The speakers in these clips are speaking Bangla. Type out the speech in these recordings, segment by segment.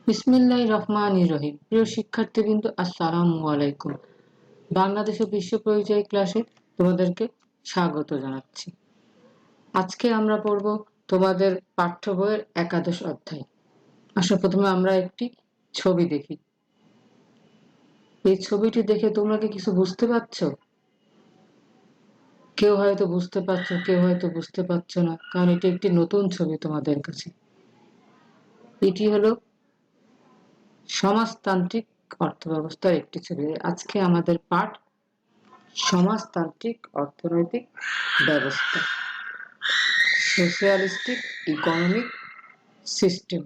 বিসমিল্লাহির রহমানির রহিম। প্রিয় শিক্ষার্থীবৃন্দ, আসসালামু আলাইকুম। বাংলাদেশ ও বিশ্ব পরিচয় ক্লাসে তোমাদেরকে স্বাগত জানাচ্ছি। আজকে আমরা পড়ব তোমাদের পাঠ্য বইয়ের একাদশ অধ্যায়। আসো প্রথমে আমরা একটি ছবি দেখি। এই ছবিটি দেখে তোমরা কি কিছু বুঝতে পারছো? কেউ হয়তো বুঝতে পারছো, কেউ হয়তো বুঝতে পারছো না, কারণ এটি একটি নতুন ছবি তোমাদের কাছে। এটি হলো সমাজতান্ত্রিক অর্থব্যবস্থার একটি ছবি। আজকে আমাদের পাঠ সমাজতান্ত্রিক অর্থনৈতিক ব্যবস্থা, সোশিয়ালিস্টিক ইকোনমিক সিস্টেম।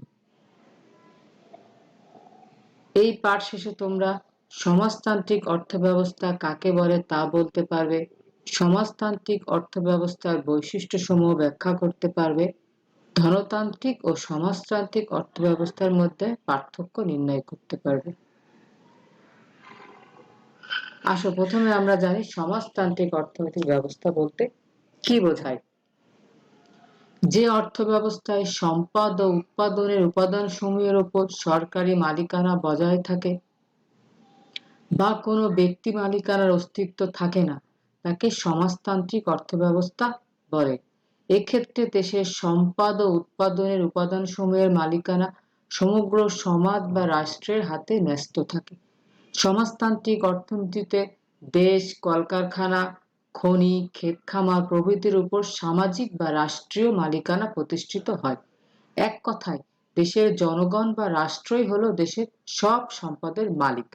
এই পাঠ শেষে তোমরা সমাজতান্ত্রিক অর্থব্যবস্থা কাকে বলে তা বলতে পারবে, সমাজতান্ত্রিক অর্থব্যবস্থার বৈশিষ্ট্যসমূহ ব্যাখ্যা করতে পারবে, ধনতান্ত্রিক ও সমাজতান্ত্রিক অর্থব্যবস্থার মধ্যে পার্থক্য নির্ণয় করতে পারবে। আসো প্রথমে আমরা জানি সমাজতান্ত্রিক অর্থনৈতিক ব্যবস্থা বলতে কি বোঝায়। যে অর্থব্যবস্থায় সম্পদ ও উৎপাদনের উপাদানসমূহের উপর সরকারি মালিকানা বজায় থাকে বা কোনো ব্যক্তি মালিকানার অস্তিত্ব থাকে না, তাকে সমাজতান্ত্রিক অর্থব্যবস্থা বলে। এক্ষেত্রে দেশের সম্পদ ও উৎপাদনের উপাদানসমূহের মালিকানা সমগ্র সমাজ বা রাষ্ট্রের হাতে ন্যস্ত থাকে। সমাজতান্ত্রিক অর্থনীতিতে দেশ, কলকারখানা, খনি, ক্ষেত-খামার প্রভৃতির উপর সামাজিক বা রাষ্ট্রীয় মালিকানা প্রতিষ্ঠিত হয়। এক কথায় দেশের জনগণ বা রাষ্ট্রই হলো দেশের সব সম্পদের মালিক।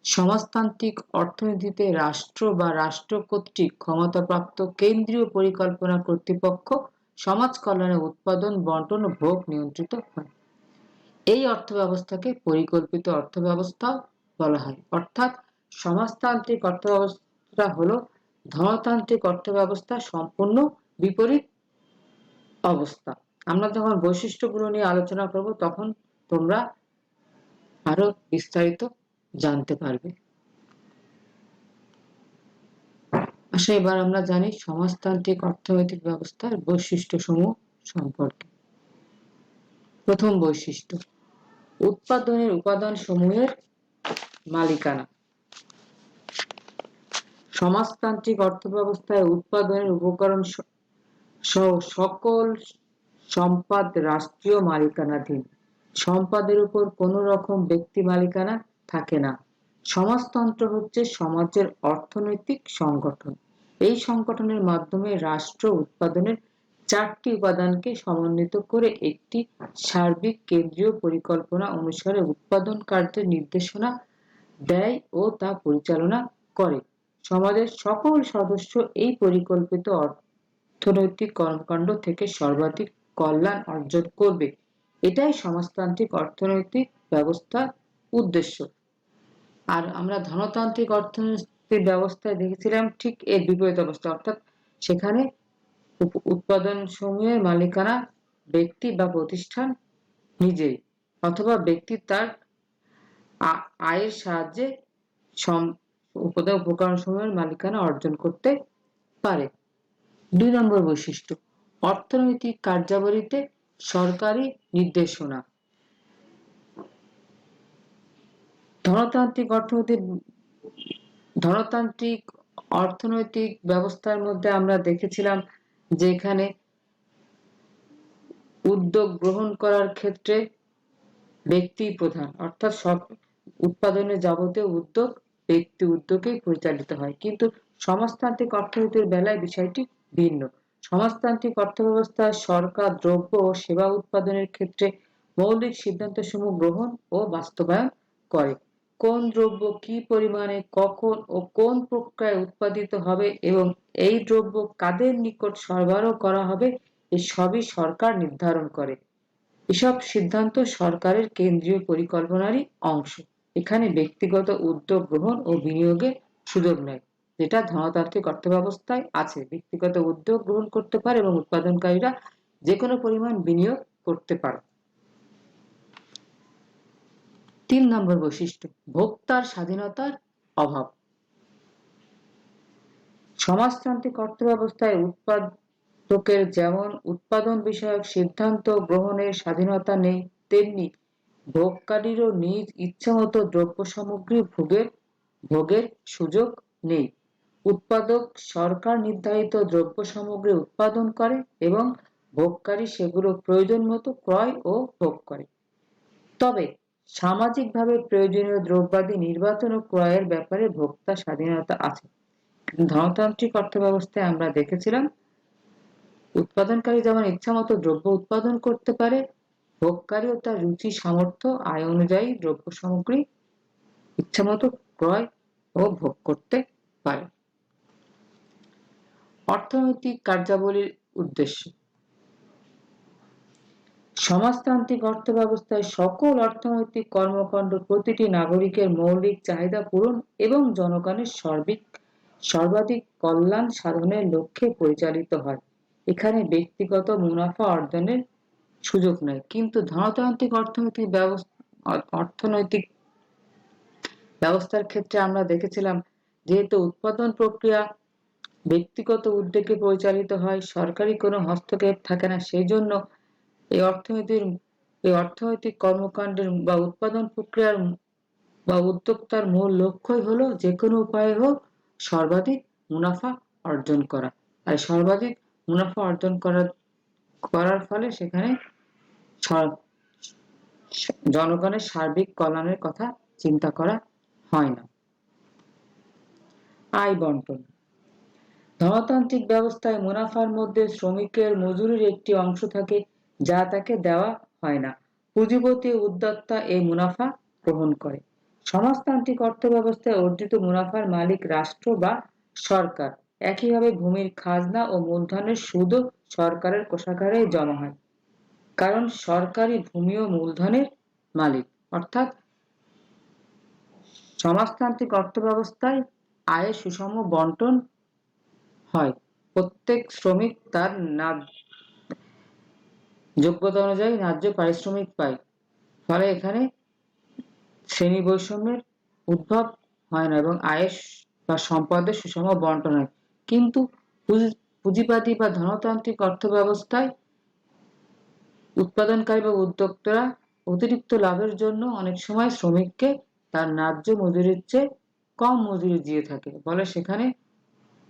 সমাজতান্ত্রিক অর্থনীতিতে রাষ্ট্র বা রাষ্ট্র কর্তৃক ক্ষমতাপ্রাপ্ত কেন্দ্রীয় পরিকল্পনা কর্তৃপক্ষ সমাজ কল্যাণে উৎপাদন, বণ্টন ও ভোগ নিয়ন্ত্রিত হয়। এই অর্থব্যবস্থাকে পরিকল্পিত অর্থব্যবস্থা বলা হয়। অর্থাৎ সমাজতান্ত্রিক অর্থব্যবস্থা হলো ধনতান্ত্রিক অর্থব্যবস্থা সম্পূর্ণ বিপরীত অবস্থা। আমরা যখন বৈশিষ্ট্যগুলো নিয়ে আলোচনা করব তখন তোমরা আরো বিস্তারিত জানতে পারবে। আসলে এবার আমরা জানি সমাজতান্ত্রিক অর্থনৈতিক ব্যবস্থার বৈশিষ্ট্যসমূহ সম্পর্কে। প্রথম বৈশিষ্ট্য, উৎপাদনের উপাদান সমূহের মালিকানা। সমাজতান্ত্রিক অর্থব্যবস্থায় উৎপাদনের উপকরণ সহ সকল সম্পদ রাষ্ট্রীয় মালিকানাধীন। সম্পদের উপর কোনো রকম ব্যক্তি মালিকানা থাকে না। সমাজতন্ত্র হচ্ছে সমাজের অর্থনৈতিক সংগঠন। এই সংগঠনের মাধ্যমে রাষ্ট্র উৎপাদনের চারটি উপাদানকে সমন্বিত করে একটি সার্বিক কেন্দ্রীয় পরিকল্পনা অনুসারে উৎপাদন কার্যের নির্দেশনা দেয় ও তা পরিচালনা করে। সমাজের সকল সদস্য এই পরিকল্পিত অর্থনৈতিক কর্মকাণ্ড থেকে সর্বাধিক কল্যাণ অর্জন করবে। এটাই সমাজতান্ত্রিক অর্থনৈতিক ব্যবস্থার উদ্দেশ্য। আর আমরা ধনতান্ত্রিক অর্থনৈতিক ব্যবস্থায় দেখেছিলাম ঠিক এর বিপরীত অবস্থা, অর্থাৎ সেখানে উৎপাদন সমূহের মালিকানা ব্যক্তি বা প্রতিষ্ঠান নিজেই, অথবা ব্যক্তি তার আয়ের সাহায্যে উপকরণ সমূহের মালিকানা অর্জন করতে পারে। ২ নম্বর বৈশিষ্ট্য, অর্থনৈতিক কার্যাবলীতে সরকারি নির্দেশনা। ধনতান্ত্রিক অর্থনৈতিক ব্যবস্থার মধ্যে আমরা দেখেছিলাম যে এখানে উদ্যোগ গ্রহণ করার ক্ষেত্রে ব্যক্তি প্রধান, অর্থাৎ সব উৎপাদনের যাবতীয় উদ্যোগ ব্যক্তি উদ্যোগেই পরিচালিত হয়। কিন্তু সমাজতান্ত্রিক অর্থনীতির বেলায় বিষয়টি ভিন্ন। সমাজতান্ত্রিক অর্থব্যবস্থায় সরকার দ্রব্য ও সেবা উৎপাদনের ক্ষেত্রে মৌলিক সিদ্ধান্তসমূহ গ্রহণ ও বাস্তবায়ন করে। কোন দ্রব্য কি পরিমাণে, কখন ও কোন প্রক্রিয়ায় উৎপাদিত হবে এবং এই দ্রব্য কাদের নিকট সরবরাহ করা হবে, এসবই সরকার নির্ধারণ করে। এসব সিদ্ধান্ত সরকারের কেন্দ্রীয় পরিকল্পনারই অংশ। এখানে ব্যক্তিগত উদ্যোগ গ্রহণ ও বিনিয়োগের সুযোগ নেই, যেটা ধনতান্ত্রিক অর্থব্যবস্থায় আছে। ব্যক্তিগত উদ্যোগ গ্রহণ করতে পারে এবং উৎপাদনকারীরা যে কোনো পরিমাণ বিনিয়োগ করতে পারে। ৩ নম্বর বৈশিষ্ট্য, ভোক্তার স্বাধীনতার অভাব। সমাজতান্ত্রিক অর্থব্যবস্থায় উৎপাদকের যেমন উৎপাদন বিষয়ক সিদ্ধান্ত গ্রহণের স্বাধীনতা নেই, তেমনি ভোগকারীরও নিজ ইচ্ছামতো দ্রব্য সামগ্রী ভোগের সুযোগ নেই। উৎপাদক সরকার নির্ধারিত দ্রব্য সামগ্রী উৎপাদন করে এবং ভোগকারী সেগুলো প্রয়োজন মতো ক্রয় ও ভোগ করে। তবে সামাজিকভাবে প্রয়োজনীয় দ্রব্যাদি নির্বাচন ও ক্রয়ের ব্যাপারে ভোক্তার স্বাধীনতা আছে। ধনতান্ত্রিক অর্থব্যবস্থায় আমরা দেখেছিলাম উৎপাদনকারী যেমন ইচ্ছামতো দ্রব্য উৎপাদন করতে পারে, ভোগকারীও তার রুচি সামর্থ্য আয় অনুযায়ী দ্রব্য সামগ্রী ইচ্ছামতো ক্রয় ও ভোগ করতে পারে। অর্থনৈতিক কার্যাবলীর উদ্দেশ্য। সমাজতান্ত্রিক অর্থব্যবস্থায় সকল অর্থনৈতিক কর্মকাণ্ড প্রতিটি নাগরিকের মৌলিক চাহিদা পূরণ এবং জনগণের সর্বাধিক কল্যাণ সাধনের লক্ষ্যে পরিচালিত হয়। এখানে ব্যক্তিগত মুনাফা অর্জনের সুযোগ নেই। কিন্তু ধনতান্ত্রিক অর্থনৈতিক ব্যবস্থার ক্ষেত্রে আমরা দেখেছিলাম যেহেতু উৎপাদন প্রক্রিয়া ব্যক্তিগত উদ্যোগে পরিচালিত হয়, সরকারি কোনো হস্তক্ষেপ থাকে না, সেই জন্য এই অর্থনৈতিক কর্মকাণ্ডের বা উৎপাদন প্রক্রিয়ার বা উদ্যোক্তার মূল লক্ষ্যই হলো যে কোনো উপায়ে হোক সর্বাধিক মুনাফা অর্জন করা। আর সর্বাধিক মুনাফা অর্জন করার ফলে সেখানে জনগণের সার্বিক কল্যাণের কথা চিন্তা করা হয় না। আয় বন্টন। ধনতান্ত্রিক ব্যবস্থায় মুনাফার মধ্যে শ্রমিকের মজুরির একটি অংশ থাকে যা তাকে দেওয়া হয় না। পুঁজিপতি উদ্যোক্তা এই মুনাফা গ্রহণ করে। সমাজতান্ত্রিক অর্থব্যবস্থায় অর্জিত মুনাফার মালিক রাষ্ট্র বা সরকার। একইভাবে ভূমির খাজনা ও মূলধনের সুদও সরকারের কোষাগারে জমা হয়, কারণ সরকারই ভূমি ও মূলধনের মালিক। অর্থাৎ সমাজতান্ত্রিক অর্থব্যবস্থায় আয়ের সুষম বন্টন হয়। প্রত্যেক শ্রমিক তার যোগ্যতা অনুযায়ী ন্যায্য পারিশ্রমিক পায়। ফলে এখানে শ্রেণী বৈষম্যের উদ্ভব হয় না এবং আয়ের বা সম্পদের সুষম বন্টন হয়। কিন্তু পুঁজিবাদী বা ধনতান্ত্রিক অর্থব্যবস্থায় উৎপাদনকারী বা উদ্যোক্তারা অতিরিক্ত লাভের জন্য অনেক সময় শ্রমিককে তার ন্যায্য মজুরির চেয়ে কম মজুরি দিয়ে থাকে। ফলে সেখানে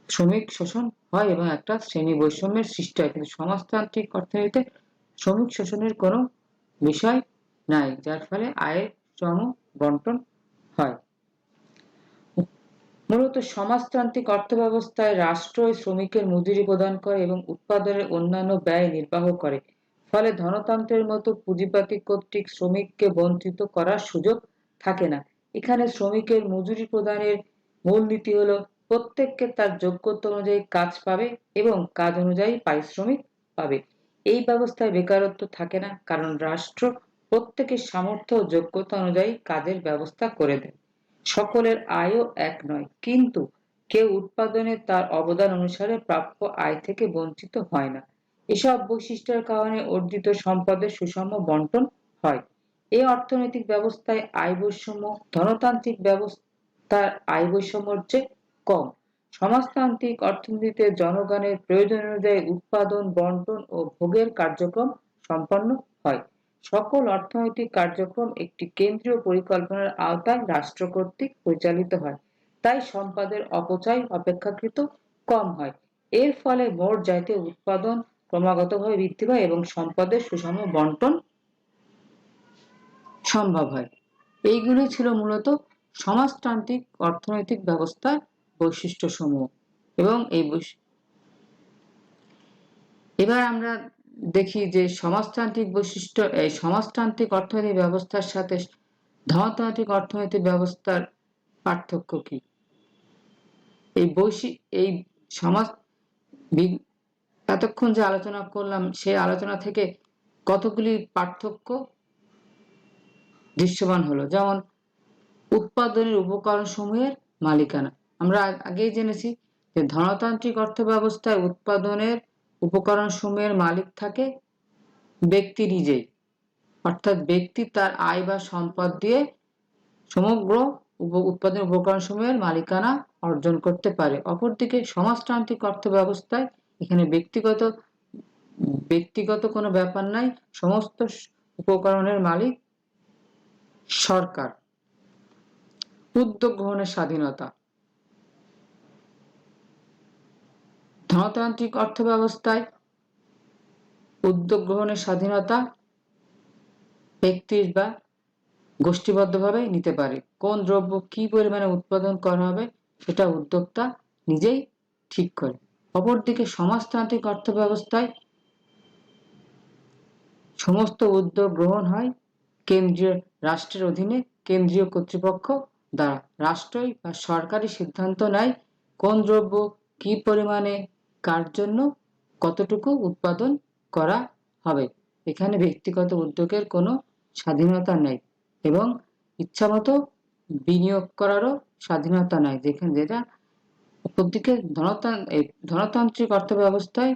শ্রমিক শোষণ হয় এবং একটা শ্রেণী বৈষম্যের সৃষ্টি হয়। কিন্তু সমাজতান্ত্রিক অর্থনীতিতে শ্রমিক শোষণের কোনো বিষয় নাই, যার ফলে আয়ের সম বন্টন হয়। মূলত সমাজতান্ত্রিক অর্থব্যবস্থায় রাষ্ট্র শ্রমিকের মজুরি প্রদান করে এবং উৎপাদনের অন্যান্য ব্যয় নির্বাহ করে। ফলে ধনতন্ত্রের মতো পুঁজিবাদী কর্তৃক শ্রমিককে বঞ্চিত করার সুযোগ থাকে না। এখানে শ্রমিকের মজুরি প্রদানের মূল নীতি হলো প্রত্যেককে তার যোগ্যতা অনুযায়ী কাজ পাবে এবং কাজ অনুযায়ী পারিশ্রমিক পাবে। এই ব্যবস্থায় বেকারত্ব থাকে না, কারণ রাষ্ট্র প্রত্যেকের সামর্থ্য ও যোগ্যতা অনুযায়ী কাজের ব্যবস্থা করে দেয়। সকলের আয়ও এক নয়, কিন্তু কেউ উৎপাদনে তার অবদান অনুসারে প্রাপ্য আয় থেকে বঞ্চিত হয় না। এসব বৈশিষ্ট্যের কারণে অর্জিত সম্পদের সুষম বন্টন হয়। এই অর্থনৈতিক ব্যবস্থায় আয় বৈষম্য ধনতান্ত্রিক ব্যবস্থার আয় বৈষম্যের চেয়ে কম। সমাজতান্ত্রিক অর্থনীতিতে জনগণের প্রয়োজন অনুযায়ী উৎপাদন, বন্টন ও ভোগের কার্যক্রম সম্পন্ন হয়। সকল অর্থনৈতিক কার্যক্রম একটি কেন্দ্রীয় পরিকল্পনার আওতায় রাষ্ট্র কর্তৃক পরিচালিত হয়। তাই সম্পদের অপচয় অপেক্ষাকৃত কম হয়। এর ফলে মোট জাতীয় উৎপাদন ক্রমাগতভাবে বৃদ্ধি পায় এবং সম্পদের সুষম বন্টন সম্ভব হয়। এইগুলি ছিল মূলত সমাজতান্ত্রিক অর্থনৈতিক ব্যবস্থার বৈশিষ্ট্যসমূহ। এবং এবার আমরা দেখি যে সমাজতান্ত্রিক সমাজতান্ত্রিক অর্থনৈতিক ব্যবস্থার সাথে ধনতান্ত্রিক অর্থনৈতিক ব্যবস্থার পার্থক্য কি। এই সমাজ এতক্ষণ যে আলোচনা করলাম সেই আলোচনা থেকে কতগুলি পার্থক্য দৃশ্যমান হলো। যেমন উৎপাদনের উপকরণ সমূহের মালিকানা। আমরা আগেই জেনেছি যে ধনতান্ত্রিক অর্থব্যবস্থায় উৎপাদনের উপকরণ সমূহের মালিক থাকে ব্যক্তি নিজেই, অর্থাৎ ব্যক্তি তার আয় বা সম্পদ দিয়ে সমগ্র উৎপাদনের উপকরণ সমূহের মালিকানা অর্জন করতে পারে। অপরদিকে সমাজতান্ত্রিক অর্থব্যবস্থায় এখানে ব্যক্তিগত কোনো ব্যাপার নাই, সমস্ত উপকরণের মালিক সরকার। উদ্যোগ গ্রহণের স্বাধীনতা। ধনতান্ত্রিক অর্থব্যবস্থায় উদ্যোগ গ্রহণের স্বাধীনতা ব্যক্তির বা গোষ্ঠীবদ্ধভাবে নিতে পারে। কোন দ্রব্য কি পরিমাণে উৎপাদন করা হবে সেটা উদ্যোক্তা নিজেই ঠিক করে। অপরদিকে সমাজতান্ত্রিক অর্থব্যবস্থায় সমস্ত উদ্যোগ গ্রহণ হয় কেন্দ্রীয় রাষ্ট্রের অধীনে কেন্দ্রীয় কর্তৃপক্ষ দ্বারা। রাষ্ট্রই বা সরকারি সিদ্ধান্ত নেয় কোন দ্রব্য কি পরিমাণে কার জন্য কতটুকু উৎপাদন করা হবে। এখানে ব্যক্তিগত উদ্যোগের কোনো স্বাধীনতা নেই এবং ইচ্ছামতো বিনিয়োগ করারও স্বাধীনতা নাই। যেটা অপরদিকে ধনতান্ত্রিক অর্থব্যবস্থায়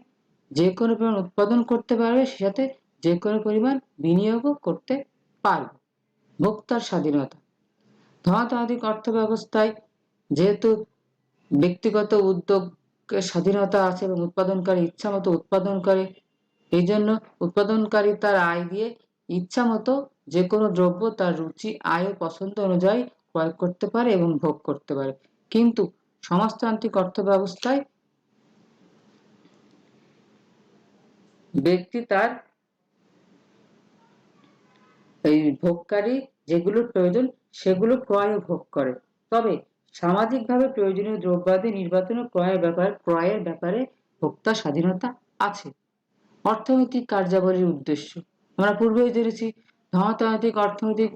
যে কোনো পরিমাণ উৎপাদন করতে পারবে, সে সাথে যে কোনো পরিমাণ বিনিয়োগও করতে পারবে। ভোক্তার স্বাধীনতা। ধনতান্ত্রিক অর্থব্যবস্থায় যেহেতু ব্যক্তিগত উদ্যোগের স্বাধীনতা আছে এবং উৎপাদনকারী ইচ্ছামতো উৎপাদন করে, এই জন্য উৎপাদনকারী তার আয় দিয়ে ইচ্ছামতো যে কোনো দ্রব্য তার রুচি, আয় ও পছন্দ অনুযায়ী ক্রয় করতে পারে এবং ভোগ করতে পারে। কিন্তু সমাজতান্ত্রিক অর্থব্যবস্থায় ব্যক্তি তার এই ভোগকারী যেগুলোর প্রয়োজন সেগুলো ক্রয় ও ভোগ করে। তবে সামাজিকভাবে প্রয়োজনীয় দ্রব্যাদি নির্বাচন ও ক্রয়ের ব্যাপারে ভোক্তার স্বাধীনতা আছে। অর্থনৈতিক কার্যাবলীর উদ্দেশ্য। আমরা পূর্বেই জেনেছি ধনতান্ত্রিক অর্থনৈতিক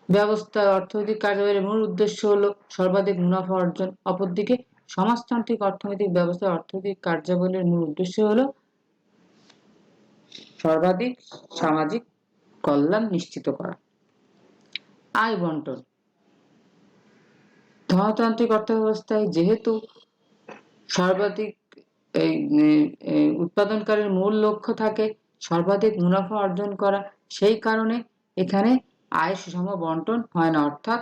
ব্যবস্থায় অর্থনৈতিক কার্যাবলীর মূল উদ্দেশ্য হলো সর্বাধিক মুনাফা অর্জন। অপরদিকে সমাজতান্ত্রিক অর্থনৈতিক ব্যবস্থায় অর্থনৈতিক কার্যাবলীর মূল উদ্দেশ্য হলো সর্বাধিক সামাজিক কল্যাণ নিশ্চিত করা। আয় বন্টন। ধনতান্ত্রিক অর্থব্যবস্থায় যেহেতু সর্বাধিক উৎপাদনকারীর মূল লক্ষ্য থাকে সর্বাধিক মুনাফা অর্জন করা, সেই কারণে এখানে আয় সুষম বন্টন হয় না, অর্থাৎ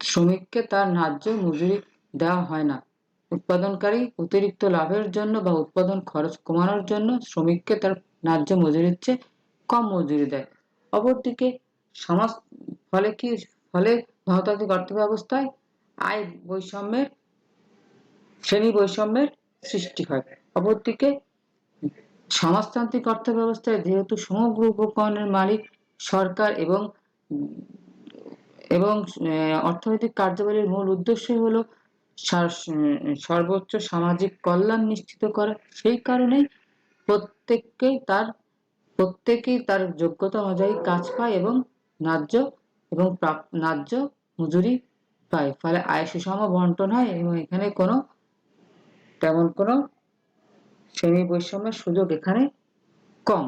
শ্রমিককে তার ন্যায্য মজুরি দেওয়া হয় না। উৎপাদনকারী অতিরিক্ত লাভের জন্য বা উৎপাদন খরচ কমানোর জন্য শ্রমিককে তার ন্যায্য মজুরির চেয়ে কম মজুরি দেয়। অপরদিকে ফলে ধনতান্ত্রিক অর্থব্যবস্থায় আয় বৈষম্যের শ্রেণী বৈষম্যের সৃষ্টি হয়। অপরদিকে সমাজতান্ত্রিক অর্থব্যবস্থায় যেহেতু সমগ্র উপকরণের মালিক সরকার এবং অর্থনৈতিক কার্যাবলীর মূল উদ্দেশ্য হলো সর্বোচ্চ সামাজিক কল্যাণ নিশ্চিত করা, সেই কারণেই প্রত্যেকেই তার যোগ্যতা অনুযায়ী কাজ পায় এবং ন্যায্য মজুরি পায়। ফলে আয় সুষম বন্টন হয় এবং এখানে তেমন কোনো শ্রেণী বৈষম্যের সুযোগ এখানে কম।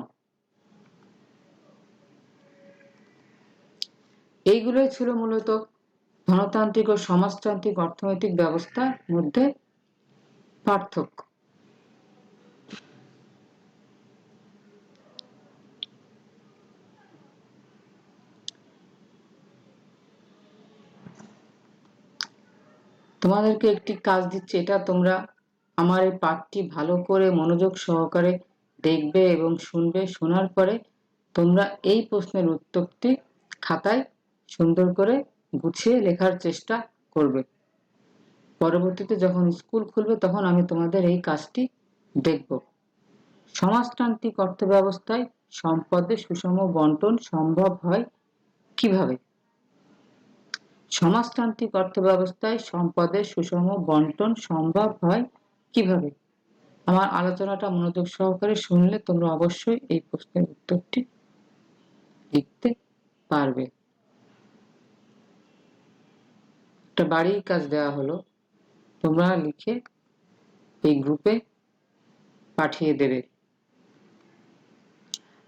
এইগুলোই ছিল মূলত ধনতান্ত্রিক ও সমাজতান্ত্রিক অর্থনৈতিক ব্যবস্থার মধ্যে পার্থক্য। তোমাদেরকে একটি কাজ দিচ্ছি, এটা তোমরা আমার এই পাঠটি ভালো করে মনোযোগ সহকারে দেখবে এবং শুনবে। শোনার পরে তোমরা এই প্রশ্নের উত্তরটি খাতায় সুন্দর করে গুছিয়ে লেখার চেষ্টা করবে। পরবর্তীতে যখন স্কুল খুলবে তখন আমি তোমাদের এই কাজটি দেখব। সমাজতান্ত্রিক অর্থব্যবস্থায় সম্পদের সুষম বন্টন সম্ভব হয় কিভাবে? সমাজতান্ত্রিক অর্থব্যবস্থায় সম্পদের সুষম বন্টন সম্ভব হয় কিভাবে? আমার আলোচনাটা মনোযোগ সহকারে শুনলে তোমরা অবশ্যই এই প্রশ্নের উত্তরটি লিখতে পারবে। একটা বাড়ির কাজ দেওয়া হলো, তোমরা লিখে এই গ্রুপে পাঠিয়ে দেবে।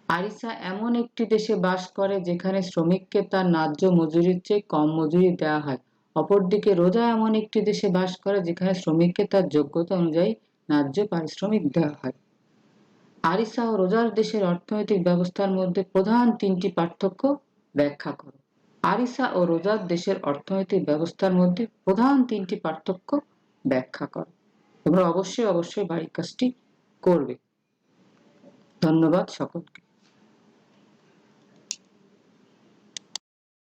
আরিসা এমন একটি দেশে বাস করে যেখানে শ্রমিককে তার ন্যায্য মজুরির চেয়ে কম মজুরি দেওয়া হয়। অপরদিকে রোজা এমন একটি দেশে বাস করে যেখানে শ্রমিককে তার যোগ্যতা অনুযায়ী ন্যায্য পারিশ্রমিক দেওয়া হয়। আরিসা ও রোজার দেশের অর্থনৈতিক ব্যবস্থার মধ্যে প্রধান তিনটি পার্থক্য ব্যাখ্যা করো। আরিসা ও রোজার দেশের অর্থনৈতিক ব্যবস্থার মধ্যে প্রধান তিনটি পার্থক্য ব্যাখ্যা করো। তোমরা অবশ্যই বাড়ির কাজটি করবে। ধন্যবাদ সকলকে।